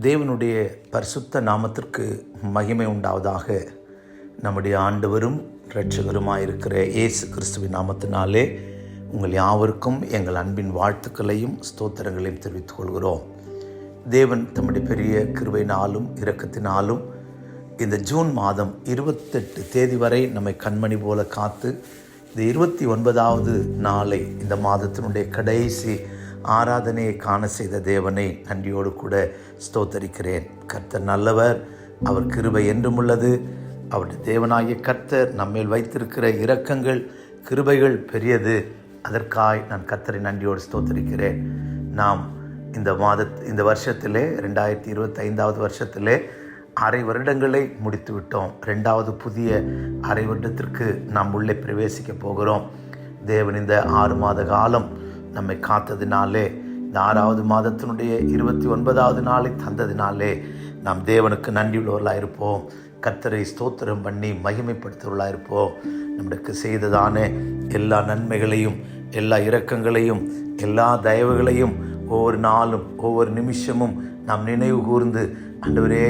தேவனுடைய பரிசுத்த நாமத்திற்கு மகிமை உண்டாவதாக. நம்முடைய ஆண்டவரும் இரட்சகருமாயிருக்கிற இயேசு கிறிஸ்துவின் நாமத்தினாலே உங்கள் யாவருக்கும் எங்கள் அன்பின் வாழ்த்துக்களையும் ஸ்தோத்திரங்களையும் தெரிவித்துக் கொள்கிறோம். தேவன் தம்முடைய பெரிய கிருபையினாலும் இரக்கத்தினாலும் இந்த ஜூன் மாதம் 28 தேதி வரை நம்மை கண்மணி போல காத்து இந்த 29வது நாளை இந்த மாதத்தினுடைய கடைசி ஆராதனையை காண செய்த தேவனை நன்றியோடு கூட ஸ்தோத்தரிக்கிறேன். கர்த்தர் நல்லவர், அவர் கிருபை என்றும் உள்ளது. அவருடைய தேவனாகிய கர்த்தர் நம்மேல் வைத்திருக்கிற இரக்கங்கள் கிருபைகள் பெரியது. அதற்காய் நான் கர்த்தரை நன்றியோடு ஸ்தோத்தரிக்கிறேன். நாம் இந்த வருஷத்திலே 2025வது வருஷத்திலே அரை வருடங்களை முடித்து விட்டோம். 2வது புதிய அரை வருடத்திற்கு நாம் உள்ளே பிரவேசிக்க போகிறோம். தேவன் இந்த 6 மாத காலம் நம்மை காத்ததினாலே, இந்த 6வது மாதத்தினுடைய 29வது நாளை தந்ததினாலே நாம் தேவனுக்கு நன்றியுள்ளவர்களாக இருப்போம். கர்த்தரை ஸ்தோத்திரம் பண்ணி மகிமைப்படுத்துவர்களாக இருப்போம். நம்மளுக்கு செய்ததான எல்லா நன்மைகளையும், எல்லா இரக்கங்களையும், எல்லா தயவுகளையும் ஒவ்வொரு நாளும் ஒவ்வொரு நிமிஷமும் நாம் நினைவு கூர்ந்து, ஆண்டவரே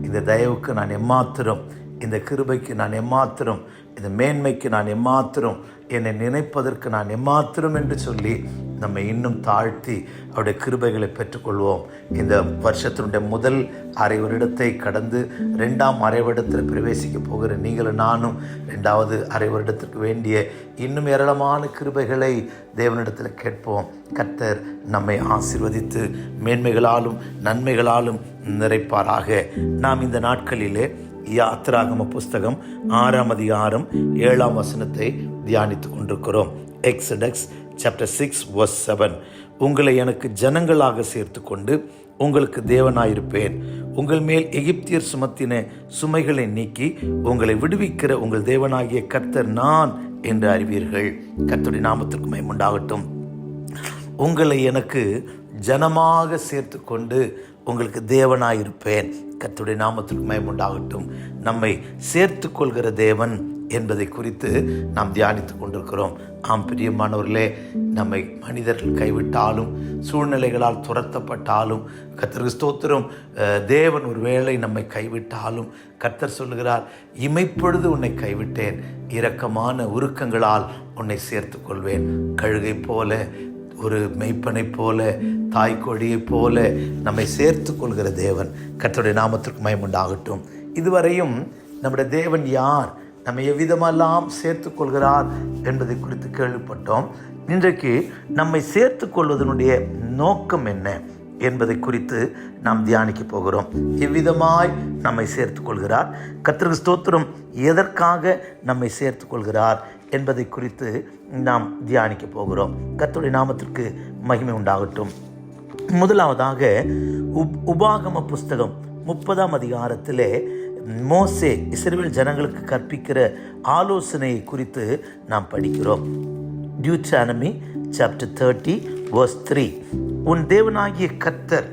இந்த தயவுக்கு நான் எம்மாத்திரம், இந்த கிருபைக்கு நான் எம்மாத்திரம், இந்த மேன்மைக்கு நான் எம்மாத்திரம், என்னை நினைப்பதற்கு நான் எம்மாத்திரம் என்று சொல்லி நம்மை இன்னும் தாழ்த்தி அவருடைய கிருபைகளை பெற்றுக்கொள்வோம். இந்த வருஷத்தினுடைய முதல் அரை வருடத்தை கடந்து 2ஆம் அரை வருடத்தில் பிரவேசிக்க போகிற நீங்களும் நானும் 2வது அரை வருடத்திற்கு வேண்டிய இன்னும் ஏராளமான கிருபைகளை தேவனிடத்தில் கேட்போம். கர்த்தர் நம்மை ஆசீர்வதித்து மேன்மைகளாலும் நன்மைகளாலும் நிறைப்பாராக. நாம் இந்த நாட்களிலே யாத்திராகம புஸ்தகம் 6ஆம் அதிகாரம் 7ஆம் வசனத்தை தியானித்துக் கொண்டிருக்கிறோம். Exodus chapter 6 verse 7. உங்களை எனக்கு ஜனங்களாக சேர்த்து கொண்டு உங்களுக்கு தேவனாயிருப்பேன். உங்கள் மேல் எகிப்தியர் சுமத்தின சுமைகளை நீக்கி உங்களை விடுவிக்கிற உங்கள் தேவனாகிய கர்த்தர் நான் என்று அறிவீர்கள். கர்த்தருடைய நாமத்திற்கு மகிமை உண்டாகட்டும். உங்களை எனக்கு ஜனமாக சேர்த்து கொண்டு உங்களுக்கு தேவனாயிருப்பேன். கர்த்தருடைய நாமத்திற்கு மகிமை உண்டாகட்டும். நம்மை சேர்த்து கொள்கிற தேவன் என்பதை குறித்து நாம் தியானித்துக் கொண்டிருக்கிறோம். ஆம் பிரியமானவர்களே, நம்மை மனிதர்கள் கைவிட்டாலும், சூழ்நிலைகளால் துரத்தப்பட்டாலும், கர்த்தருக்கு ஸ்தோத்திரம், தேவன் ஒருவேளை நம்மை கைவிட்டாலும் கர்த்தர் சொல்லுகிறார், இமைப்பொழுது உன்னை கைவிட்டேன், இரக்கமான உருக்கங்களால் உன்னை சேர்த்து கொள்வேன். கழுகை போல, ஒரு மெய்ப்பனை போல, தாய்க்கொடியை போல நம்மை சேர்த்து கொள்கிற தேவன். கர்த்தருடைய நாமத்திற்கு மகிமை உண்டாகட்டும். இதுவரையும் நம்முடைய தேவன் யார், நம்மை எவ்விதமெல்லாம் சேர்த்து கொள்கிறார் என்பதை குறித்து கேள்விப்பட்டோம். இன்றைக்கு நம்மை சேர்த்து கொள்வதனுடைய நோக்கம் என்ன என்பதை குறித்து நாம் தியானிக்க போகிறோம். எவ்விதமாய் நம்மை சேர்த்து கொள்கிறார், கர்த்தருக்கு ஸ்தோத்திரம், எதற்காக நம்மை சேர்த்து கொள்கிறார் என்பதை குறித்து நாம் தியானிக்க போகிறோம். கர்த்தருடைய நாமத்திற்கு மகிமை உண்டாகட்டும். முதலாவதாக உபாகம புஸ்தகம் 30ஆம் அதிகாரத்திலே மோசே இஸ்ரவேல் ஜனங்களுக்கு கற்பிக்கிற ஆலோசனையை குறித்து நாம் படிக்கிறோம். Deuteronomy chapter 30 verse 3. உன் தேவனாகிய கர்த்தர்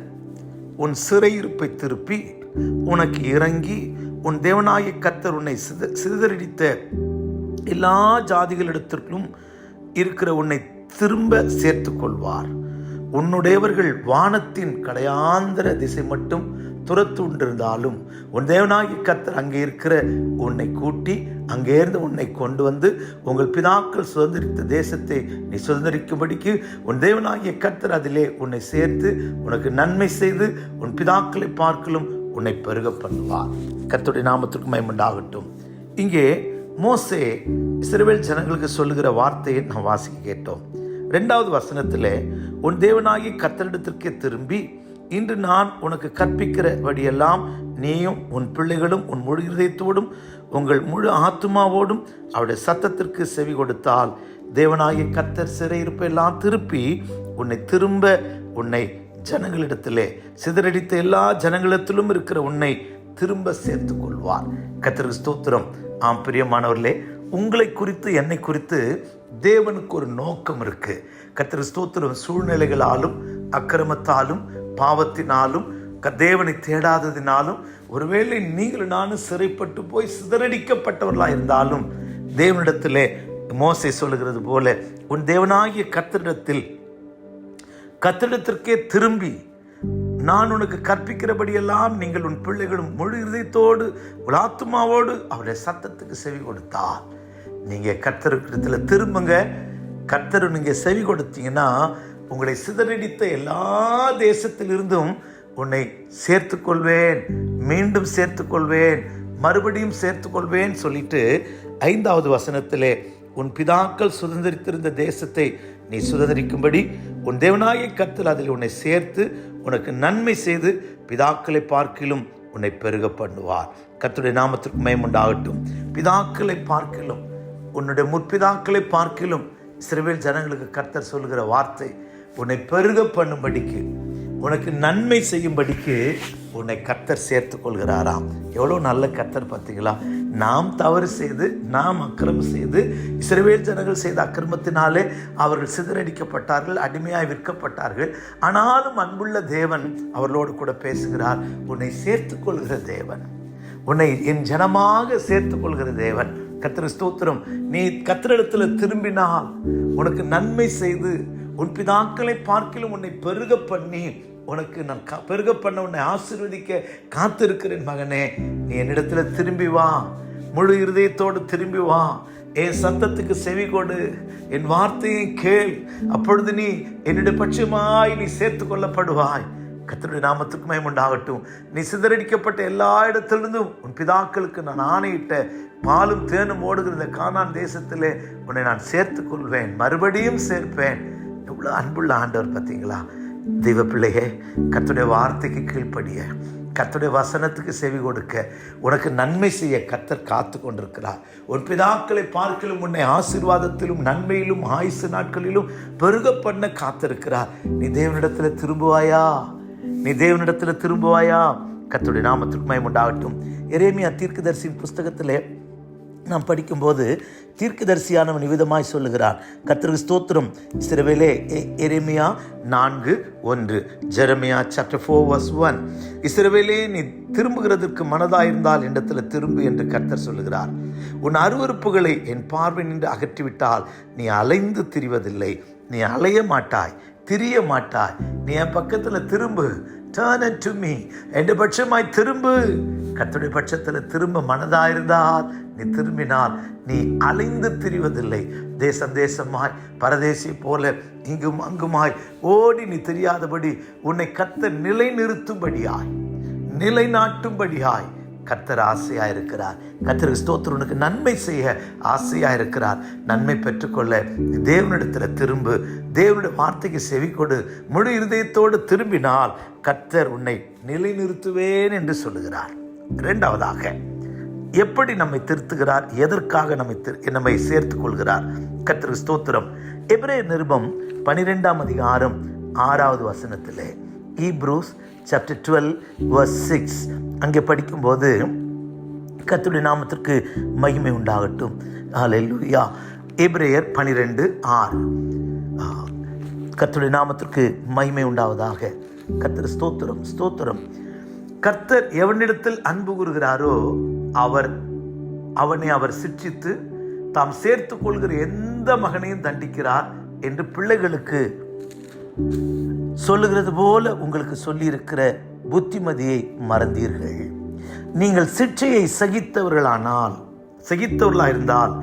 உன் சிறையிருப்பை திருப்பி உனக்கு இறங்கி, உன் தேவனாகிய கர்த்தர் உன்னை சிதறடித்த எல்லா ஜாதிகளிடத்திற்கும் இருக்கிற உன்னை திரும்ப சேர்த்து கொள்வார். உன்னுடையவர்கள் வானத்தின் கடையாந்திர திசை மட்டும் துரத்து கொண்டிருந்தாலும் உன் தேவனாகிய கர்த்தர் அங்கே இருக்கிற உன்னை கூட்டி அங்கேருந்து உன்னை கொண்டு வந்து உங்கள் பிதாக்கள் சுதந்திரித்த தேசத்தை நீ சுதந்திரிக்கும்படிக்கு உன் தேவனாகிய கர்த்தர் அதிலே உன்னை சேர்த்து உனக்கு நன்மை செய்து உன் பிதாக்களை பார்க்கலும் உன்னை பெருக பண்ணுவார். கர்த்தருடைய நாமத்திற்கு மகிமை உண்டாகட்டும். இங்கே மோசே இஸ்ரவேல் ஜனங்களுக்கு சொல்லுகிற வார்த்தையை நாம் வாசிக்க கேட்டோம். 2வது வசனத்திலே, உன் தேவனாகிய கர்த்தரிடத்திற்கே திரும்பி இன்று நான் உனக்கு கற்பிக்கிறபடியெல்லாம் நீயும் உன் பிள்ளைகளும் உன் முழு இதயத்தோடும் உங்கள் முழு ஆத்துமாவோடும் அவருடைய சத்தத்திற்கு செவி கொடுத்தால், தேவனாகிய கர்த்தர் சிறையிருப்பெல்லாம் திருப்பி உன்னை ஜனங்களிடத்திலே சிதறடித்த எல்லா ஜனங்களிடத்திலும் இருக்கிற உன்னை திரும்ப சேர்த்து கொள்வார். கர்த்தருக்கு ஸ்தோத்திரம். ஆம் பிரியமானவர்களே, உங்களை குறித்து, என்னை குறித்து தேவனுக்கு ஒரு நோக்கம் இருக்கு. கர்த்தருக்கு ஸ்தோத்திரம். சூழ்நிலைகளாலும், அக்கிரமத்தாலும், பாவத்தினாலும், தேவனை தேடாததினாலும், ஒருவேளை நீங்கள் நானும் சிறைப்பட்டு போய் சிதறடிக்கப்பட்டவர்களாக இருந்தாலும், தேவனிடத்திலே மோசே சொல்லுகிறது போல உன் தேவனாகிய கர்த்தரிடத்திற்கே திரும்பி நான் உனக்கு கற்பிக்கிறபடியெல்லாம் நீங்கள் உன் பிள்ளைகளும் முழு இதயத்தோடு உன் ஆத்துமாவோடு அவருடைய சத்தத்துக்கு செவி கொடுத்தால், நீங்கள் கர்த்தரிடத்துல திரும்புங்க. கர்த்தர் நீங்க செவி கொடுத்தீங்கன்னா உங்களை சிதறடித்த எல்லா தேசத்திலிருந்தும் உன்னை சேர்த்துக்கொள்வேன், மீண்டும் சேர்த்துக்கொள்வேன், மறுபடியும் சேர்த்துக்கொள்வேன் சொல்லிட்டு 5வது வசனத்திலே உன் பிதாக்கள் சுதந்திரித்திருந்த தேசத்தை நீ சுதந்திரிக்கும்படி உன் தேவனாகிய கர்த்தர் அதில் உன்னை சேர்த்து உனக்கு நன்மை செய்து பிதாக்களை பார்க்கிலும் உன்னை பெருக பண்ணுவார். கர்த்தருடைய நாமத்திற்கு மகிமை உண்டாகட்டும். பிதாக்களை பார்க்கிலும், உன்னுடைய முற்பிதாக்களை பார்க்கிலும் இஸ்ரவேல் ஜனங்களுக்கு கர்த்தர் சொல்லுகிற வார்த்தை, உன்னை பெருக பண்ணும்படிக்கு, உனக்கு நன்மை செய்யும்படிக்கு உன்னை கர்த்தர் சேர்த்து கொள்கிறாராம். எவ்வளோ நல்ல கர்த்தர் பார்த்தீங்களா? நாம் தவறு செய்து, நாம் அக்கிரமம் செய்து, இஸ்ரவேல் ஜனங்கள் செய்த அக்கிரமத்தினாலே அவர்கள் சிதறடிக்கப்பட்டார்கள், அடிமையாய் விற்கப்பட்டார்கள். ஆனாலும் அன்புள்ள தேவன் அவர்களோடு கூட பேசுகிறார். உன்னை சேர்த்து கொள்கிற தேவன், உன்னை என் ஜனமாக சேர்த்து கொள்கிற தேவன். கர்த்தர் ஸ்தோத்திரம். நீ கர்த்தரிடத்துல திரும்பினால் உனக்கு நன்மை செய்து உன் பிதாக்களை பார்க்கிலும் உன்னை பெருக பண்ணி, உனக்கு நான் பெருக பண்ண உன்னை ஆசீர்வதிக்க காத்திருக்கிறேன். மகனே, நீ என்னிடத்துல திரும்பி வா, முழு இருதயத்தோடு திரும்பி வா, என் சத்தத்துக்கு செவி கொடு, என் வார்த்தையை கேள். அப்பொழுது நீ என்னுடைய பட்சமாய் நீ சேர்த்து கொள்ளப்படுவாய். கர்த்தருடைய நாமத்துக்கு மகிமை உண்டாகட்டும். நீ சிதறடிக்கப்பட்ட எல்லா இடத்திலிருந்தும் உன் பிதாக்களுக்கு நான் ஆணையிட்ட பாலும் தேனும் ஓடுகிற கானான் தேசத்திலே உன்னை நான் சேர்த்து கொள்வேன், மறுபடியும் சேர்ப்பேன். எவ்வளோ அன்புள்ள ஆண்டவர் பார்த்தீங்களா? தெய்வ பிள்ளையே, கர்த்தருடைய வார்த்தைக்கு கீழ்ப்படிய, கர்த்தருடைய வசனத்துக்கு செவி கொடுக்க, உனக்கு நன்மை செய்ய கர்த்தர் காத்து கொண்டிருக்கிறார். உன் பிதாக்களை பார்க்கலும் உன்னை ஆசீர்வாதத்திலும் நன்மையிலும் ஆயுசு நாட்களிலும் பெருக பண்ண காத்திருக்கிறார். நீ தேவனிடத்துல திரும்புவாயா? நீ தேவனிடத்துல திரும்புவாயா? கர்த்தருடைய நாமத்திற்கு மகிமை உண்டாகட்டும். எரேமியா தீர்க்கதரிசியின் புஸ்தகத்திலே நாம் படிக்கும்போது தீர்க்கதரிசியானவன் விதமாய் சொல்லுகிறான். கர்த்தருக்கு ஸ்தோத்திரம். இஸ்ரவேலே, எரேமியா 4:1, ஜெரமியா chapter 4:1. இஸ்ரவேலே, நீ திரும்புகிறதற்கு மனதாயிருந்தால் இடத்துல திரும்பு என்று கர்த்தர் சொல்லுகிறார். உன் அருவருப்புகளை என் பார்வை நின்று அகற்றிவிட்டால் நீ அலைந்து திரிவதில்லை, நீ அலைய மாட்டாய், திரிய மாட்டாய். நீ என் பக்கத்துல திரும்பு. Turn unto me. என் பட்சமாய் திரும்பு. கர்த்தருடைய பட்சத்துல திரும்ப மனதாயிருந்தால், நீ திரும்பினால் நீ அலைந்து திரிவதில்லை. தேசம் தேசமாய் பரதேசி போல இங்கும் அங்குமாய் ஓடி நீ தெரியாதபடி உன்னை கர்த்தர் நிலைநிறுத்தும்படியாய், நிலைநாட்டும்படியாய் கர்த்தர் ஆசையாக இருக்கிறார். கர்த்தருக்கு ஸ்தோத்திரம். உனக்கு நன்மை செய்ய ஆசையாக இருக்கிறார். நன்மை பெற்றுக்கொள்ள தேவனிடத்தில் திரும்பு, தேவனுடைய வார்த்தைக்கு செவி கொடு. முழு இருதயத்தோடு திரும்பினால் கர்த்தர் உன்னை நிலைநிறுத்துவேன் என்று சொல்லுகிறார். இரண்டாவதாக, எப்படி நம்மை திருத்துகிறார்? எதற்காக நம்மை சேர்த்துக் கொள்கிறார்? கர்த்தருக்கு ஸ்தோத்திரம். எபிரேயர் நிருபம் 12ஆம் அதிகாரம் 6வது வசனத்திலே, Hebrews chapter 12:6 அங்கே படிக்கும்போது, கர்த்தருடைய நாமத்திற்கு மகிமை உண்டாகட்டும். ஹல்லேலூயா. எபிரேயர் 12:6. கர்த்தருடைய நாமத்திற்கு மகிமை உண்டாவதாக. கர்த்தர் ஸ்தோத்திரம், ஸ்தோத்திரம். கர்த்தர் எவனிடத்தில் அன்பு கூறுகிறாரோ அவனை அவர் சிட்சித்து தாம் சேர்த்து கொள்கிற எந்த மகனையும் தண்டிக்கிறார் என்று பிள்ளைகளுக்கு சொல்லுகிறது போல உங்களுக்கு சொல்லியிருக்கிற புத்திமதியை மறந்தீர்கள். நீங்கள் சிட்சையை சகித்தவர்களாயிருந்தால்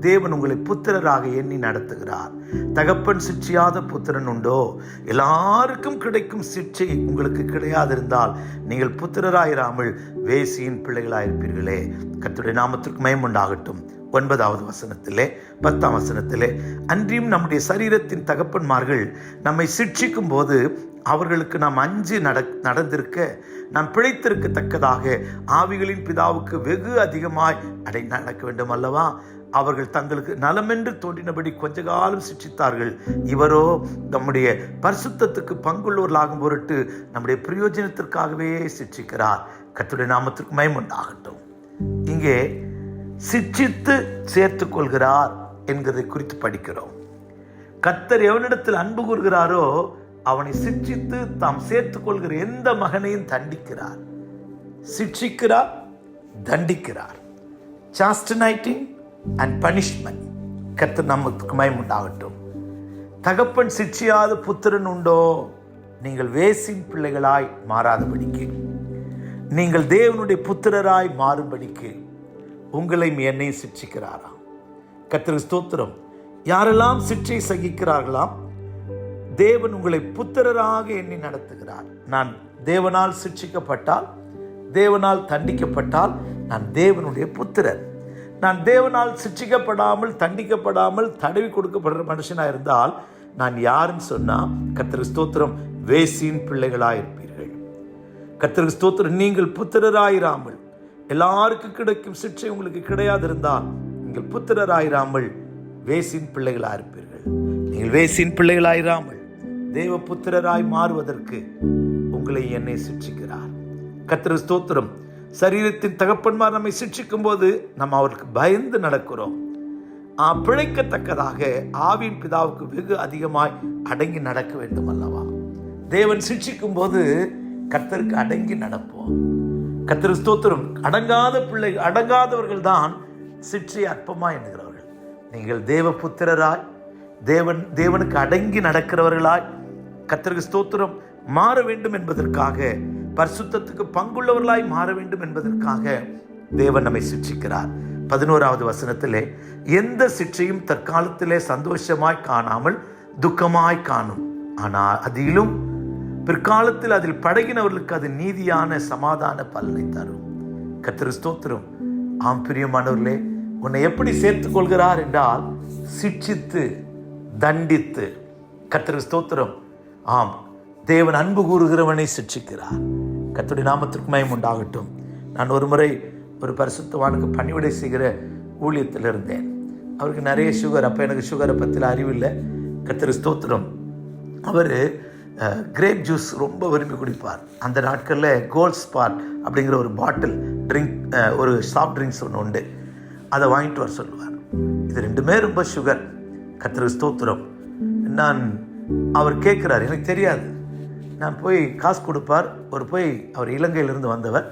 தேவன் உங்களை புத்திரராக எண்ணி நடத்துகிறார். தகப்பன் சிட்சியாத புத்திரன் உண்டோ? எல்லாருக்கும் கிடைக்கும் சிட்சை உங்களுக்கு கிடையாதிருந்தால் நீங்கள் புத்திரராயிராமல் வேசியின் பிள்ளைகளாயிருப்பீர்களே. கர்த்தருடைய நாமத்திற்கு மகிமை உண்டாகட்டும். 9வது வசனத்திலே 10ஆம் வசனத்திலே, அன்றியும் நம்முடைய சரீரத்தின் தகப்பன்மார்கள் நம்மை சிட்சிக்கும் போது அவர்களுக்கு நாம் அஞ்சு நடந்திருக்க, நாம் பிழைத்திருக்கத்தக்கதாக ஆவிகளின் பிதாவுக்கு வெகு அதிகமாய் நடக்க வேண்டும் அல்லவா? அவர்கள் தங்களுக்கு நலமென்று தோன்றினபடி கொஞ்ச காலம் சிட்சித்தார்கள். இவரோ நம்முடைய பரிசுத்தத்துக்கு பங்குள்ளவர்களாகும் பொருட்டு நம்முடைய பிரயோஜனத்திற்காகவே சிட்சிக்கிறார். கர்த்தருடைய நாமத்திற்கு மகிமை உண்டாகட்டும். இங்கே சிட்சித்து சேர்த்துக் கொள்கிறார் என்கிறதை குறித்து படிக்கிறோம். கர்த்தர் எவனிடத்தில் அன்பு கூறுகிறாரோ அவனை சிட்சித்து தாம் சேர்த்துக் கொள்கிற எந்த மகனையும் தண்டிக்கிறார். சிட்சிக்கிறார், தண்டிக்கிறார். சாஸ்டினைட்டிங் அண்ட் பனிஷ்மெண்ட். கர்த்தர் நமக்கு மகிமை உண்டாகட்டும். தகப்பன் சிட்சியாத புத்திரன் உண்டோ? நீங்கள் வேசின் பிள்ளைகளாய் மாறாதபடிக்கு, நீங்கள் தேவனுடைய புத்திரராய் மாறும்படிக்கு உங்களையும் என்னையும் சிட்சிக்கிறாராம். கர்த்தருக்கு ஸ்தோத்திரம். யாரெல்லாம் சிற்றை சகிக்கிறார்களாம், தேவன் உங்களை புத்திரராக எண்ணி நடத்துகிறார். நான் தேவனால் சிட்சிக்கப்பட்டால், தேவனால் தண்டிக்கப்பட்டால் நான் தேவனுடைய புத்திரர். நான் தேவனால் சிட்சிக்கப்படாமல், தண்டிக்கப்படாமல், தடவி கொடுக்கப்படுற மனுஷனாக இருந்தால் நான் யாருன்னு சொன்னா, கர்த்தருக்கு ஸ்தோத்திரம், வேசியின் பிள்ளைகளாக இருப்பீர்கள். கர்த்தருக்கு ஸ்தோத்திரம். நீங்கள் புத்திரராயிராமல், எல்லாருக்கும் கிடைக்கும் சிற்றை உங்களுக்கு கிடையாது இருந்தால் நீங்கள் புத்திரராயிராமல் வேசின் பிள்ளைகளாக இருப்பீர்கள். நீங்கள் வேசின் பிள்ளைகளாயிராமல் தேவ புத்திரராய் மாறுவதற்கு உங்களை என்னை சிட்சிக்கிறார். கர்த்தருக்கு ஸ்தோத்திரம். சரீரத்தின் தகப்பன்மார் நம்மை சிட்சிக்கும் போது நம்ம அவருக்கு பயந்து நடக்கிறோம். பிழைக்கத்தக்கதாக ஆவியின் பிதாவுக்கு வெகு அதிகமாய் அடங்கி நடக்க வேண்டும் அல்லவா? தேவன் சிட்சிக்கும் போது கர்த்தருக்கு அடங்கி நடப்போம். கர்த்தருக்கு ஸ்தோத்திரம். அடங்காதவர்கள் தான் சிற்றை அற்பமா என்கிறவர்கள். நீங்கள் தேவ புத்திரராய், தேவனுக்கு அடங்கி நடக்கிறவர்களாய், கர்த்தருக்கு ஸ்தோத்திரம், மாற வேண்டும் என்பதற்காக, பரிசுத்தத்துக்கு பங்குள்ளவர்களாய் மாற வேண்டும் என்பதற்காக தேவன் நம்மை சிட்சிக்கிறார். 11வது வசனத்திலே, எந்த சிற்றையும் தற்காலத்திலே சந்தோஷமாய் காணாமல் துக்கமாய் காணும், ஆனால் அதிலும் பிற்காலத்தில் அதில் பழகினவர்களுக்கு அது நீதியான சமாதான பலனை தரும். கர்த்தருக்கு ஸ்தோத்திரம். பிரியமானவர்களே, உன்னை எப்படி சேர்த்துக் கொள்கிறார் என்றால் சிட்சித்து, தண்டித்து. கர்த்தருக்கு ஸ்தோத்திரம். தேவன் அன்பு கூறுகிறவனை சிட்சிக்கிறார். கர்த்தருடைய நாமத்திற்கு மகிமை உண்டாகட்டும். நான் ஒரு முறை ஒரு பரிசுத்தவானுக்கு பணிவிடை செய்கிற ஊழியத்தில் இருந்தேன். அவருக்கு நிறைய சுகர். அப்போ எனக்கு சுகரை பற்றில அறிவில்லை. கர்த்தருக்கு ஸ்தோத்திரம். அவர் கிரேப் ஜூஸ் ரொம்ப விரும்பி குடிப்பார். அந்த நாட்களில் கோல்ட் ஸ்பாட் அப்படிங்கிற ஒரு பாட்டில் ட்ரிங்க், ஒரு சாஃப்ட் ட்ரிங்க்ஸ் ஒன்று உண்டு. அதை வாங்கிட்டு வர சொல்லுவார். இது ரெண்டுமே ரொம்ப சுகர். கர்த்தருக்கு ஸ்தோத்திரம். அவர் கேட்குறார், எனக்கு தெரியாது. நான் போய் காசு கொடுப்பார். அவர் இலங்கையிலிருந்து வந்தவர்.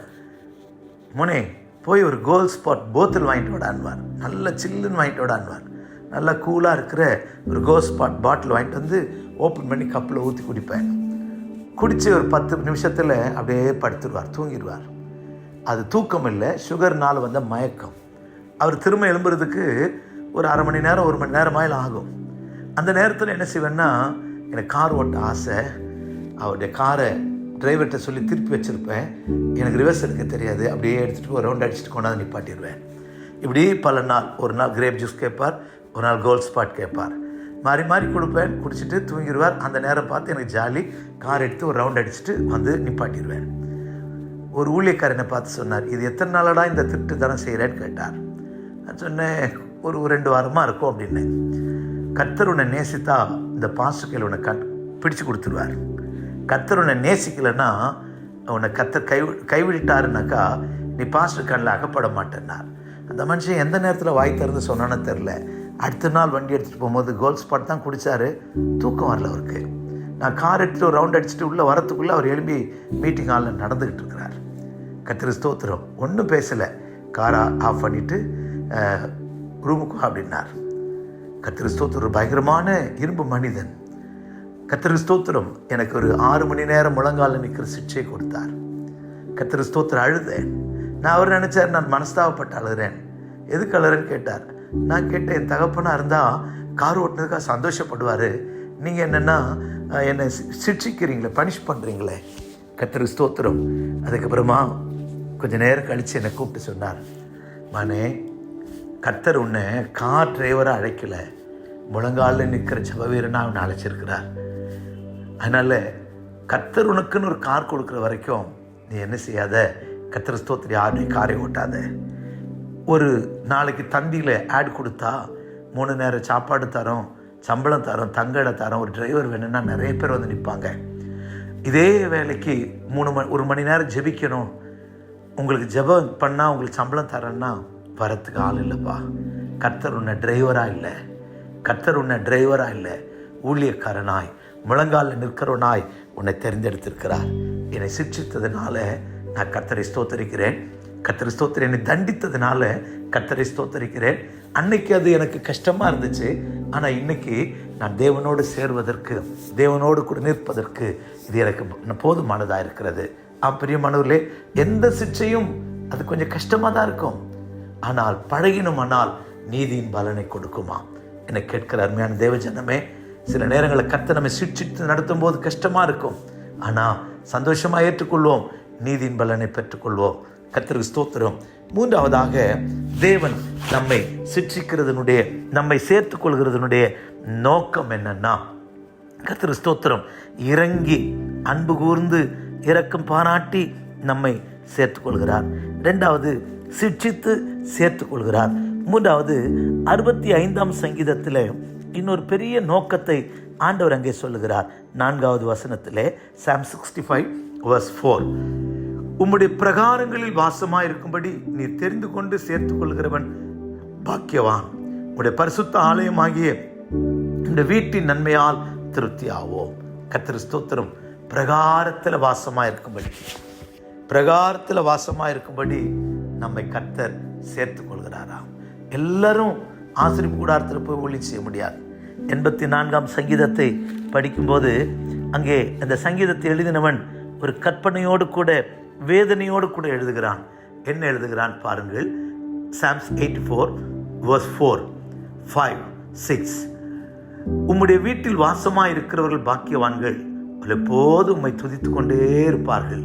முனே போய் ஒரு கோல்ட் ஸ்பாட் போத்தல் வாங்கிட்டு விடான்வார். நல்ல சில்லுன்னு வாங்கிட்டு விடான்வார். நல்லா கூலாக இருக்கிற ஒரு கோல்ட் ஸ்பாட் பாட்டில் வாங்கிட்டு வந்து ஓப்பன் பண்ணி கப்பில் ஊற்றி குடிப்பேன். குடித்து ஒரு 10 நிமிஷத்தில் அப்படியே படுத்துடுவார், தூங்கிடுவார். அது தூக்கம் இல்லை, சுகர்னால் வந்த மயக்கம். அவர் திரும்ப எழும்புறதுக்கு ஒரு அரை மணி நேரம், 1 மணி நேரம் ஆயில் ஆகும். அந்த நேரத்தில் என்ன செய்வேன்னா, எனக்கு கார் ஓட்ட ஆசை. அவருடைய காரை டிரைவர்கிட்ட சொல்லி திருப்பி வச்சுருப்பேன். எனக்கு ரிவர்ஸ் எடுக்க தெரியாது. அப்படியே எடுத்துகிட்டு ஒரு ரவுண்ட் அடிச்சுட்டு கொண்டாந்து நிப்பாட்டிடுவேன். இப்படி பல நாள். ஒரு நாள் கிரேப் ஜூஸ் கேட்பார், ஒரு நாள் கோல்ட் ஸ்பாட் கேட்பார். மாறி மாறி கொடுப்பேன். குடிச்சிட்டு தூங்கிடுவார். அந்த நேரம் பார்த்து எனக்கு ஜாலி. கார் எடுத்து ஒரு ரவுண்ட் அடிச்சுட்டு வந்து நிப்பாட்டிடுவேன். ஒரு ஊழியக்காரனை பார்த்து சொன்னார், இது எத்தனை நாளடா இந்த திருட்டு தரம் செய்கிறேன்னு கேட்டார். நான் சொன்னேன், ஒரு 2 வாரமாக இருக்கும் அப்படின்னு. கர்த்தர் உன்னை நேசித்தா இந்த பாஸ்டர் உன்னை பிடிச்சு கொடுத்துருவார். கர்த்தர் உன்னை நேசிக்கலைன்னா, உன்னை கர்த்தர் கைவிட்டாருனாக்கா நீ பாஸ்டர் கண்ணில் அகப்பட மாட்டேன்னார். அந்த மனுஷன் எந்த நேரத்தில் வாய் திறந்து சொன்னான்னு தெரில. அடுத்த நாள் வண்டி எடுத்துகிட்டு போகும்போது கோல்ட் ஸ்பாட் தான் குடித்தார். தூக்கம் வரல அவருக்கு. நான் கார் எடுத்துகிட்டு ஒரு ரவுண்ட் அடிச்சுட்டு உள்ளே வரத்துக்குள்ளே அவர் எழும்பி மீட்டிங் ஹாலில் நடந்துக்கிட்டு இருக்கிறார். கர்த்தருக்கு ஸ்தோத்திரம். ஒன்றும் பேசலை. காரை ஆஃப் பண்ணிவிட்டு ரூமுக்கு அப்படின்னார். கர்த்தருக்கு ஸ்தோத்திரம். ஒரு பயங்கரமான இரும்பு மனிதன். கர்த்தருக்கு ஸ்தோத்திரம். எனக்கு ஒரு 6 மணி நேரம் முழங்காலில் நிற்கிற சிட்சை கொடுத்தார். கர்த்தருக்கு ஸ்தோத்திரம். அழுதேன். நான் அவர் நினச்சார் நான் மனஸ்தாபப்பட்டு அழுகிறேன். எதுக்கு அழுகிறேன்னு கேட்டார். நான் கேட்டேன், என் தகப்பனாக இருந்தால் கார் ஓட்டுனதுக்காக சந்தோஷப்படுவார். நீங்கள் என்னென்னா என்னை சிட்சிக்கிறீங்களே, பனிஷ் பண்ணுறீங்களே. கர்த்தருக்கு ஸ்தோத்திரம். அதுக்கப்புறமா கொஞ்சம் நேரம் கழித்து என்னை கூப்பிட்டு சொன்னார், மனே, கர்த்தர் உன்னை கார் டிரைவராக அழைக்கலை, முழங்காலில் நிற்கிற ஜபவீரனாக அவனை அழைச்சிருக்கிறார். அதனால் கர்த்தர் உனக்குன்னு ஒரு கார் கொடுக்குற வரைக்கும் நீ என்ன செய்யாத, கர்த்தர் ஸ்தோத்திரம், யாருடைய காரை ஓட்டாத. ஒரு நாளைக்கு தந்தியில் ஆட் கொடுத்தா 3 நேரம் சாப்பாடு தரோம், சம்பளம் தரோம், தங்க இடம் தரோம், ஒரு டிரைவர் வேணும்னா நிறைய பேர் வந்து நிற்பாங்க. இதே வேலைக்கு 1 மணி நேரம் ஜெபிக்கணும், உங்களுக்கு ஜெபம் பண்ணால் உங்களுக்கு சம்பளம் தரேன்னா வரத்துக்கு ஆள் இல்லைப்பா. கர்த்தர் உன்னை டிரைவராக இல்லை, கர்த்தர் உன்னை டிரைவராக இல்லை, ஊழியக்காரனாய் முழங்காலில் நிற்கிறவனாய் உன்னை தெரிந்தெடுத்திருக்கிறார். என்னை சிட்சித்ததுனால நான் கர்த்தரை ஸ்தோத்தரிக்கிறேன். கர்த்தரை ஸ்தோத்திரம். என்னை தண்டித்ததுனால கர்த்தரை ஸ்தோத்தரிக்கிறேன். அன்னைக்கு அது எனக்கு கஷ்டமாக இருந்துச்சு. ஆனால் இன்னைக்கு நான் தேவனோடு சேர்வதற்கு, தேவனோடு கூட நிற்பதற்கு இது எனக்கு போதுமானதாக இருக்கிறது. பிரியமானவர்களே, எந்த சிக்ஷையும் அது கொஞ்சம் கஷ்டமாக தான் இருக்கும். ஆனால் பழகினுமானால் நீதியின் பலனை கொடுக்குமா? என்னை கேட்கிற அருமையான தேவஜனமே, சில நேரங்களில் கர்த்தர் நம்மை சிக்ஷித்து நடத்தும் போது கஷ்டமாக இருக்கும். ஆனால் சந்தோஷமாக ஏற்றுக்கொள்வோம், நீதியின் பலனை பெற்றுக்கொள்வோம். கர்த்தருக்கு ஸ்தோத்திரம். மூன்றாவதாக, தேவன் நம்மை சிக்ஷிக்கிறதுனுடைய, நம்மை சேர்த்து கொள்கிறதுனுடைய நோக்கம் என்னன்னா, கர்த்தருக்கு ஸ்தோத்திரம், இறங்கி அன்பு கூர்ந்து இரக்கம் பாராட்டி நம்மை சேர்த்து கொள்கிறார். இரண்டாவது, சிக்ஷித்து சேர்த்து கொள்கிறார். மூன்றாவது, 65ஆம் சங்கீதத்தில் இன்னொரு பெரிய நோக்கத்தை ஆண்டவர் அங்கே சொல்லுகிறார். 4வது வசனத்திலே, Psalm 65 verse 4, உம்முடைய பிரகாரங்களில் வாசமாயிருக்கும்படி நீர் தெரிந்து கொண்டு சேர்த்து கொள்கிறவன் பாக்கியவான். உம்முடைய பரிசுத்த ஆலயமாகிய இந்த வீட்டின் நன்மையால் திருப்தியாவோம். கர்த்தருக்கு ஸ்தோத்திரம். பிரகாரத்தில் வாசமாயிருக்கும்படி, பிரகாரத்தில் வாசமாயிருக்கும்படி நம்மை கர்த்தர் சேர்த்து கொள்கிறாராம். எல்லாரும் ஆசரிப்பு கூடாரத்தில் போய் ஊழியம் செய்ய முடியாது. 84ஆம் சங்கீதத்தை படிக்கும்போது அங்கே அந்த சங்கீதத்தை எழுதினவன் ஒரு கற்பனையோடு கூட, வேதனையோடு கூட எழுதுகிறான். என்ன எழுதுகிறான் பாருங்கள். Psalms 84 verse 4, 5, 6, உம்முடைய வீட்டில் வாசமாய் இருக்கிறவர்கள் பாக்கியவான்கள், எப்போதும் உம்மை துதித்து கொண்டே இருப்பார்கள்.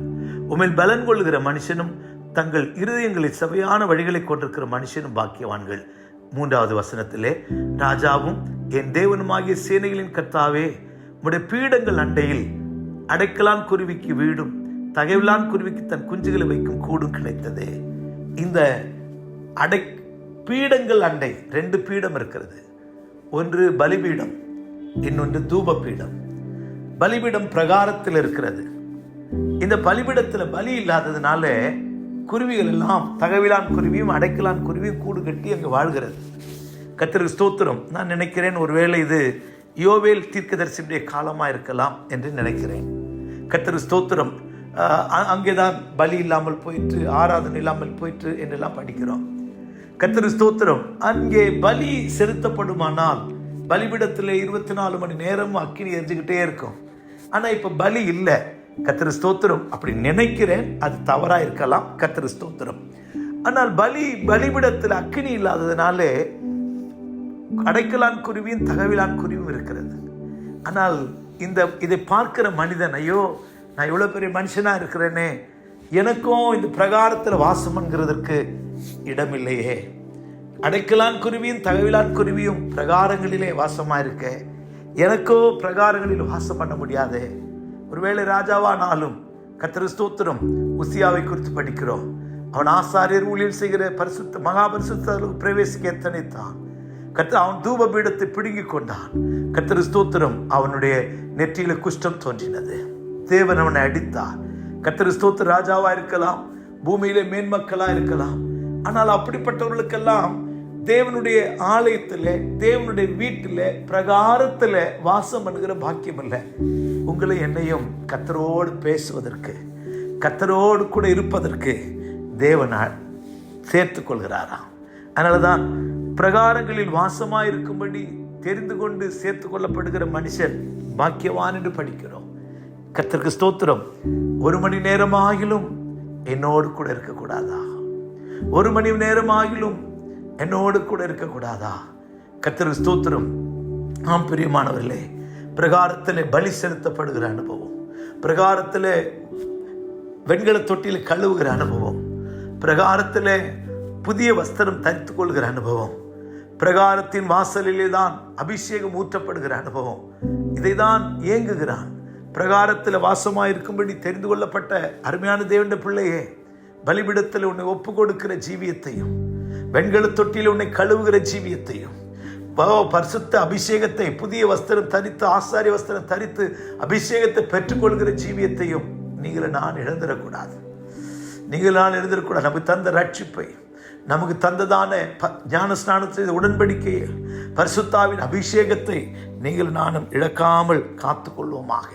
உம்மில் பலன் கொள்ளுகிற மனுஷனும் தங்கள் இருதயங்களில் சபையான வழிகளை கொண்டிருக்கிற மனுஷனும் பாக்கியவான்கள். 3வது வசனத்திலே, ராஜாவும் என் தேவனுமாகிய சேனைகளின் கர்த்தாவே, உம்முடைய பீடங்கள் அண்டையில் அடைக்கலான் குருவிக்கு வீடும் தகைவிலான் குருவிக்கு தன் குஞ்சுகளை வைக்கும் கூடும் கிடைத்தது. இந்த பீடங்கள் அண்டை 2 பீடம் இருக்கிறது. ஒன்று பலிபீடம், இன்னொன்று தூப பீடம். பலிபீடம் பிரகாரத்தில் இருக்கிறது. இந்த பலிபீடத்தில் பலி இல்லாததுனால குருவிகள் எல்லாம், தகவிலான் குருவியும் அடைக்கலான் குருவியும் கூடு கட்டி அங்கு வாழ்கிறது. கர்த்தருக்கு ஸ்தோத்திரம். நான் நினைக்கிறேன், ஒருவேளை இது யோவேல் தீர்க்கதரிசியுடைய காலமாக இருக்கலாம் என்று நினைக்கிறேன். கர்த்தருக்கு ஸ்தோத்திரம். அங்கேதான் பலி இல்லாமல் போயிற்று, ஆராதனை இல்லாமல் போயிற்று என்றெல்லாம் படிக்கிறோம். கர்த்தருக்கு ஸ்தோத்திரம். அங்கே பலி செலுத்தப்படுமானால் பலிபீடத்தில் 24 மணி நேரம் அக்கினி எரிஞ்சுக்கிட்டே இருக்கும். ஆனால் இப்போ பலி இல்லை. கர்த்தருக்கு ஸ்தோத்திரம். அப்படி நினைக்கிறேன், அது தவறாக இருக்கலாம். கர்த்தருக்கு ஸ்தோத்திரம். ஆனால் பலிபீடத்தில் அக்கினி இல்லாததுனாலே அடைக்கலான் குருவியும் தகவிலான் குருவியும் இருக்கிறது. ஆனால் இதை பார்க்கிற மனிதன், ஐயோ நான் இவ்வளோ பெரிய மனுஷனாக இருக்கிறேனே, எனக்கும் இந்த பிரகாரத்தில் வாசம்ங்கிறதுக்கு இடமில்லையே. அடைக்கலான் குருவியும் தகவிலான் குருவியும் பிரகாரங்களிலே வாசமாக இருக்க, எனக்கோ பிரகாரங்களில் வாசம் பண்ண முடியாது. ஒருவேளை ராஜாவானாலும், கர்த்தருக்கு ஸ்தோத்திரம், உசியாவை குறித்து படிக்கிறோம். அவன் ஆசாரியர் ஊழியம் செய்கிற பரிசுத்த மகாபரிசுத்தர்களுக்கு பிரவேசிக்க எத்தனைத்தான். கர்த்தர் அவன் தூப பீடத்தை பிடுங்கி கொண்டான். கர்த்தருக்கு ஸ்தோத்திரம். அவனுடைய நெற்றியில குஷ்டம் தோன்றினது. தேவன் அவனை அடித்தார். கர்த்தருக்கு ஸ்தோத்திரம். ராஜாவா இருக்கலாம், பூமியிலே மேன்மக்களா இருக்கலாம். ஆனால் அப்படிப்பட்டவர்களுக்கெல்லாம் தேவனுடைய ஆலயத்தில், தேவனுடைய வீட்டில், பிரகாரத்தில் வாசம் பண்ணுகிற பாக்கியம் இல்லை. உங்களை என்னையும் கர்த்தரோடு பேசுவதற்கு, கர்த்தரோடு கூட இருப்பதற்கு தேவனால் சேர்த்து கொள்கிறாராம். அதனால தான் பிரகாரங்களில் வாசமாயிருக்கும்படி தெரிந்து கொண்டு சேர்த்து கொள்ளப்படுகிற மனுஷன் பாக்கியவான் என்று படிக்கிறோம். கர்த்தருக்கு ஸ்தோத்திரம். 1 மணி நேரமாகிலும் என்னோடு கூட இருக்கக்கூடாதா? 1 மணி நேரமாகிலும் என்னோடு கூட இருக்கக்கூடாதா? கர்த்தருக்கு ஸ்தோத்திரம். ஆம் பிரியமானவர்களே, பிரகாரத்தில் பலி செலுத்தப்படுகிற அனுபவம், பிரகாரத்தில் வெண்கல தொட்டியில் கழுவுகிற அனுபவம், பிரகாரத்தில் புதிய வஸ்திரம் தரித்து கொள்கிற அனுபவம், பிரகாரத்தின் வாசலிலே தான் அபிஷேகம் ஊற்றப்படுகிற அனுபவம், இதை தான் ஏங்குகிறான். பிரகாரத்தில் வாசமாயிருக்கும்படி தெரிந்து கொள்ளப்பட்ட அருமையான தேவனுடைய பிள்ளையே, பலிபீடத்தில் உன்னை ஒப்பு கொடுக்கிற ஜீவியத்தையும், வெண்கல தொட்டியில் உன்னை கழுவுகிற ஜீவியத்தையும், பரிசுத்த அபிஷேகத்தை, புதிய வஸ்திரம் தரித்து, ஆசாரிய வஸ்திரம் தரித்து அபிஷேகத்தை பெற்றுக்கொள்கிற ஜீவியத்தையும் நீங்கள் நான் இழந்துடக்கூடாது. நீங்கள் நான் எழுந்திருக்கூடாது. நமக்கு தந்த ரட்சிப்பை, நமக்கு தந்ததான ஞான ஸ்நானத்தில் உடன்படிக்கையை, பரிசுத்தாவின் அபிஷேகத்தை நீங்கள் நானும் இழக்காமல் காத்து கொள்வோமாக.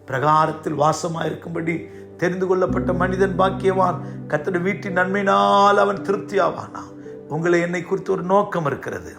பிரகாரத்தில் வாசமாயிருக்கும்படி தெரிந்து கொள்ளப்பட்ட மனிதன் பாக்கியவான். கர்த்தருடைய வீட்டின் நன்மையினால் அவன் திருப்தியாவானா. உங்களை என்னை குறித்து ஒரு நோக்கம் இருக்கிறது.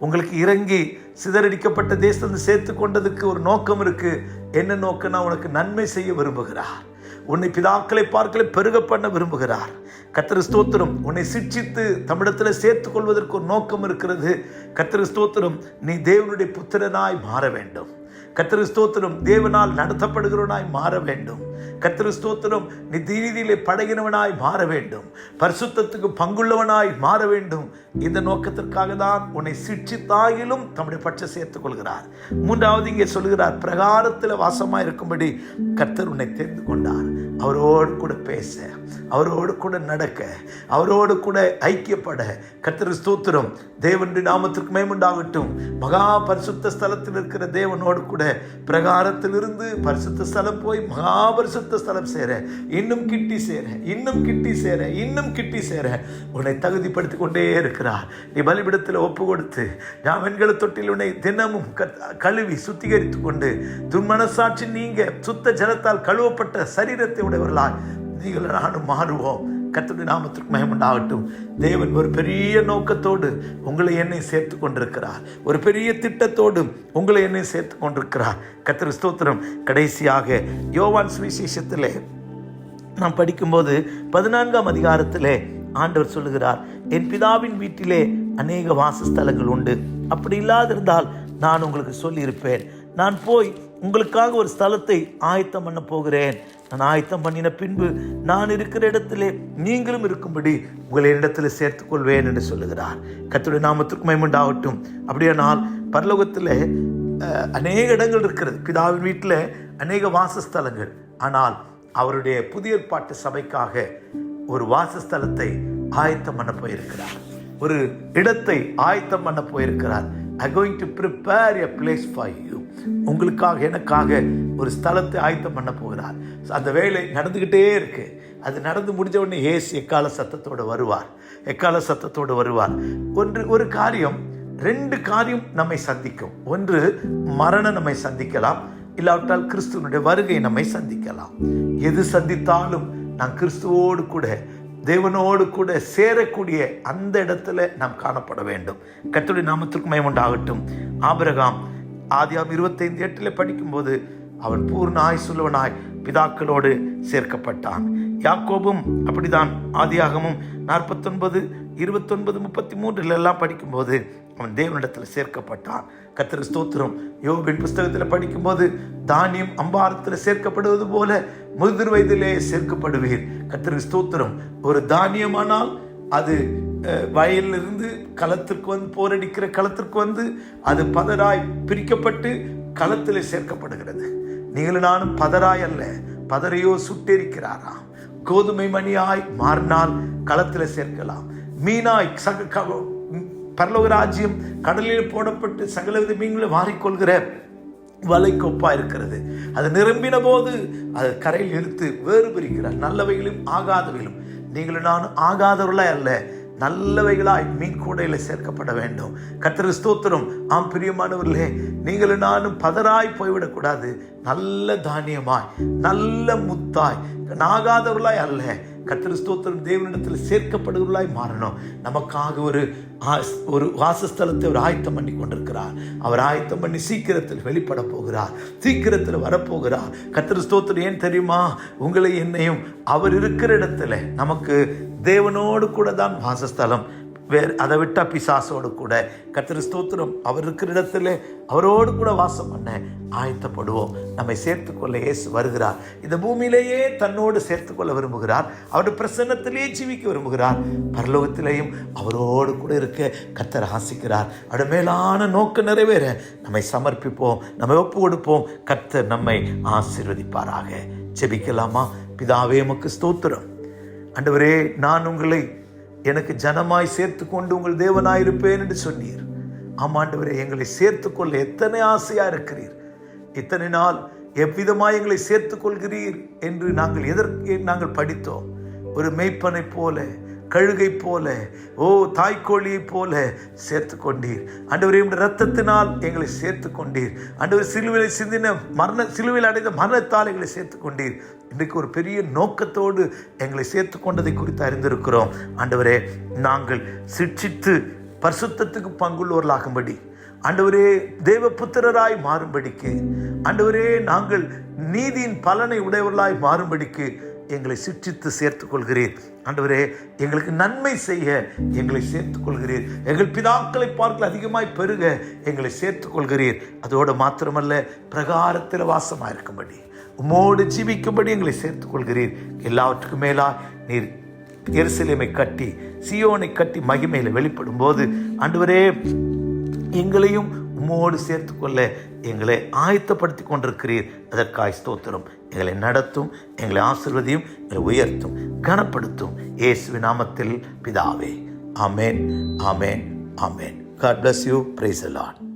உங்களுக்கு இறங்கி சிதறடிக்கப்பட்ட தேசத்தை சேர்த்து கொண்டதுக்கு ஒரு நோக்கம் இருக்கு. என்ன நோக்கம்னா, உனக்கு நன்மை செய்ய விரும்புகிறார். உன்னை பிதாக்களை பார்க்கலை பெருக பண்ண விரும்புகிறார். கர்த்தர் ஸ்தோத்திரம். உன்னை சிட்சித்து தமிழத்தில் சேர்த்துக் கொள்வதற்கு ஒரு நோக்கம் இருக்கிறது. கர்த்தர் ஸ்தோத்திரம். நீ தேவனுடைய புத்திரனாய் மாற வேண்டும். கர்த்தர் ஸ்தோத்திரம். தேவனால் நடத்தப்படுகிறவனாய் மாற வேண்டும். கர்த்தர் ஸ்தோத்திரம். நீ நீதியிலே பழகினவனாய் மாற வேண்டும். பரிசுத்தத்துக்கு பங்குள்ளவனாய் மாற வேண்டும். இந்த நோக்கத்திற்காக தான் உன்னை சிட்சித்தாயிலும் தம்முடைய பட்சம் சேர்த்துக் கொள்கிறார். மூன்றாவது இங்கே சொல்கிறார், பிரகாரத்தில் வாசமாய் இருக்கும்படி கர்த்தர் உன்னை தெரிந்து கொண்டார். அவரோடு கூட பேச, அவரோடு கூட நடக்க, அவரோடு கூட ஐக்கியப்பட. கர்த்தர் ஸ்தோத்திரம். தேவனுடைய நாமத்திற்கு மகிமையுண்டாகட்டும். மகா பரிசுத்த ஸ்தலத்தில் இருக்கிற தேவனோடு கூட பிரகாரத்திலிருந்து பரிசுத்த ஸ்தலம் போய் மகா பரிசுத்த ஸ்தலம் சேர, இன்னும் கிட்டி சேர, இன்னும் கிட்டி சேர, இன்னும் கிட்டி சேர உன்னை தகுதிப்படுத்திக் கொண்டே இருக்கிறார். நீ பலிபீடத்தில் ஒப்பு கொடுத்து நான் வெண்கல தொட்டில் உன்னை தினமும் கழுவி சுத்திகரித்து கொண்டு துன்மனசாட்சி நீங்க சுத்த ஜலத்தால் கழுவப்பட்ட சரீரத்தை உடையவர்களாய் நீங்கள் நானும் மாறுவோம். கர்த்தருடைய நாமத்திற்கு மகிமை உண்டாகட்டும். தேவன் ஒரு பெரிய நோக்கத்தோடு உங்களை என்னை சேர்த்து கொண்டிருக்கிறார். ஒரு பெரிய திட்டத்தோடு உங்களை என்னை சேர்த்து கொண்டிருக்கிறார். கர்த்தர் ஸ்தோத்திரம். கடைசியாக யோவான் சுவிசேஷத்திலே நாம் படிக்கும்போது 14ஆம் அதிகாரத்திலே ஆண்டவர் சொல்லுகிறார், என் பிதாவின் வீட்டிலே அநேக வாசஸ்தலங்கள் உண்டு. அப்படி இல்லாதிருந்தால் நான் உங்களுக்கு சொல்லியிருப்பேன். நான் போய் உங்களுக்காக ஒரு ஸ்தலத்தை ஆயத்தம் பண்ண போகிறேன். நான் ஆயத்தம் பண்ணின பின்பு நான் இருக்கிற இடத்திலே நீங்களும் இருக்கும்படி உங்களை இடத்துல சேர்த்துக் கொள்வேன் என்று சொல்லுகிறார். கர்த்தருடைய நாமத்திற்கு மகிமை உண்டாகட்டும். அப்படியானால் பரலோகத்தில் அநேக இடங்கள் இருக்கிறது. பிதாவின் வீட்டில் அநேக வாசஸ்தலங்கள். ஆனால் அவருடைய புதிய ஏற்பாட்டு சபைக்காக ஒரு வாசஸ்தலத்தை ஆயத்தம் பண்ண போயிருக்கிறார். ஒரு இடத்தை ஆயத்தம் பண்ண போயிருக்கிறார். I'm going to prepare a place for you. உங்களுக்காக எனக்காக ஒரு ஸ்தலத்தை ஆயத்தம் பண்ண போகிறார். அந்த வேலை நடந்துக்கிட்டே இருக்கு. அது நடந்து முடிஞ்ச உடனே இயேசு எக்கால சத்தத்தோடு வருவார். எக்கால சத்தத்தோடு வருவார். ஒரு காரியம், ரெண்டு காரியம் நம்மை சந்திக்கும். ஒன்று மரணம் நம்மை சந்திக்கலாம், இல்லாவிட்டால் கிறிஸ்துவனுடைய வருகை நம்மை சந்திக்கலாம். எது சந்தித்தாலும் நான் கிறிஸ்துவோடு கூட தேவனோடு கூட சேரக்கூடிய அந்த இடத்துல நாம் காணப்பட வேண்டும். கர்த்தருடைய நாமத்திற்கு மகிமை உண்டாகட்டும். ஆபிரகாம் ஆதியாகமம் 25:8 படிக்கும்போது அவன் பூர்ண ஆயுசுள்ளவனாய் பிதாக்களோடு சேர்க்கப்பட்டான். யாக்கோபும் அப்படிதான். ஆதியாகமம் 49, 29, 33 எல்லாம் படிக்கும்போது அவன் தேவனிடத்தில் சேர்க்கப்பட்டான். கர்த்தர் ஸ்தோத்திரம். யோபின் புஸ்தகத்தில் படிக்கும்போது தானியம் அம்பாரத்தில் சேர்க்கப்படுவது போல முதிர் வயதிலே சேர்க்கப்படுவீர். கர்த்தர் ஸ்தோத்திரம். ஒரு தானியமானால் அது வயலிலிருந்து களத்திற்கு வந்து போரடிக்கிற களத்திற்கு வந்து அது பதராய் பிரிக்கப்பட்டு களத்தில் சேர்க்கப்படுகிறது. நீங்களும் நானும் பதராய் அல்ல, பதரையோ சுட்டெரிக்கிறாராம். கோதுமை மணியாய் மாறினால் களத்தில் சேர்க்கலாம். மீனாய் பரலோக ராஜ்யம் கடலில் போடப்பட்டு சகலவித மீன்களை வாரிக்கொள்கிற வலைக்கொப்பா இருக்கிறது. அது நிரம்பின போது அது கரையில் இழுத்து வேறு பிரிக்கிறார். நல்லவைகளும் ஆகாதவைகளும். நீங்களும் நானும் ஆகாதவர்களாய் அல்ல, நல்லவைகளாய் மீன் கூடையில் சேர்க்கப்பட வேண்டும். கர்த்தர் ஸ்தோத்திரம். ஆம் பிரியமானவர்களே, நீங்களும் நானும் பதராய் போய்விடக்கூடாது. நல்ல தானியமாய், நல்ல முத்தாய், ஆகாதவர்களாய் அல்ல, கர்த்தர் ஸ்தோத்திரம் தேவனிடத்தில் சேர்க்கப்படுவர்களாய் மாறணும். நமக்காக ஒரு வாசஸ்தலத்தை அவர் ஆயத்தம் பண்ணி கொண்டிருக்கிறார். அவர் ஆயத்தம் பண்ணி சீக்கிரத்தில் வெளிப்பட போகிறார், சீக்கிரத்தில் வரப்போகிறார். கர்த்தர் ஸ்தோத்திரம். ஏன் தெரியுமா? உங்களை என்னையும் அவர் இருக்கிற இடத்துல நமக்கு தேவனோடு கூட தான் வாசஸ்தலம். வேறு அதை விட்டா பிசாசோடு கூட. கர்த்தர் ஸ்தோத்திரம். அவர் இருக்கிற இடத்துல அவரோடு கூட வாசம் பண்ண ஆயத்தப்படுவோம். நம்மை சேர்த்துக்கொள்ள இயேசு வருகிறார். இந்த பூமியிலேயே தன்னோடு சேர்த்துக்கொள்ள விரும்புகிறார். அவருடைய பிரசன்னத்திலேயே ஜீவிக்க விரும்புகிறார். பரலோகத்திலேயும் அவரோடு கூட இருக்க கர்த்தர் ஆசிக்கிறார். அவருடைய மேலான நோக்கம் நிறைவேற நம்மை சமர்ப்பிப்போம், நம்மை ஒப்பு கொடுப்போம். கர்த்தர் நம்மை ஆசீர்வதிப்பாராக. ஜெபிக்கலாமா? பிதாவே, உமக்கு ஸ்தோத்திரம். ஆண்டவரே, நான் உங்களை எனக்கு ஜனமாய் சேர்த்து கொண்டு உங்கள் தேவனாயிருப்பேன் என்று சொன்னீர். ஆமாண்டவரே, எங்களை சேர்த்து கொள்ள எத்தனை ஆசையா இருக்கிறீர். இத்தனை நாள் எவ்விதமாய் எங்களை சேர்த்து கொள்கிறீர் என்று நாங்கள் படித்தோம். ஒரு மேய்ப்பனை போல கழுகை போல, தாய்க்கோழியை போல சேர்த்து கொண்டீர். ஆண்டவரே, உம்முடைய இரத்தத்தினால் எங்களை சேர்த்து கொண்டீர். ஆண்டவர், சிலுவையில் அடைந்த மரணத்தால் எங்களை சேர்த்து கொண்டீர். இன்றைக்கு ஒரு பெரிய நோக்கத்தோடு எங்களை சேர்த்து கொண்டதை குறித்து அறிந்திருக்கிறோம். ஆண்டவரே, நாங்கள் சிட்சித்து பரிசுத்தத்துக்கு பங்குள்ளவர்களாகும்படி, ஆண்டவரே, தேவபுத்திரராய் மாறும்படிக்கு, ஆண்டவரே, நாங்கள் நீதியின் பலனை உடையவர்களாய் மாறும்படிக்கு எங்களை சிட்சித்து சேர்த்துக் கொள்கிறீர். ஆண்டவரே, எங்களுக்கு நன்மை செய்ய எங்களை சேர்த்துக் கொள்கிறீர். எங்கள் பிதாக்களை பார்க்க அதிகமாய் பெருக எங்களை சேர்த்துக் கொள்கிறீர். அதோடு மாத்திரமல்ல, பிரகாரத்தில் வாசமாக இருக்கும்படி, உம்மோடு ஜீவிக்கும்படி எங்களை சேர்த்துக் கொள்கிறீர். எல்லாவற்றுக்கும் மேலா நீர் எருசலேமை கட்டி, சீயோனை கட்டி மகிமையில வெளிப்படும் போது, ஆண்டவரே, எங்களையும் உம்மோடு சேர்த்துக்கொள்ள எங்களை ஆயத்தப்படுத்தி கொண்டிருக்கிறீர். அதற்காய் ஸ்தோத்திரம். எங்களை நடத்தும், எங்களை ஆசீர்வதியும், எங்களை உயர்த்தும், கனப்படுத்தும். இயேசுவின் நாமத்தில் பிதாவே. ஆமென், ஆமென், ஆமென். God bless you. Praise the Lord.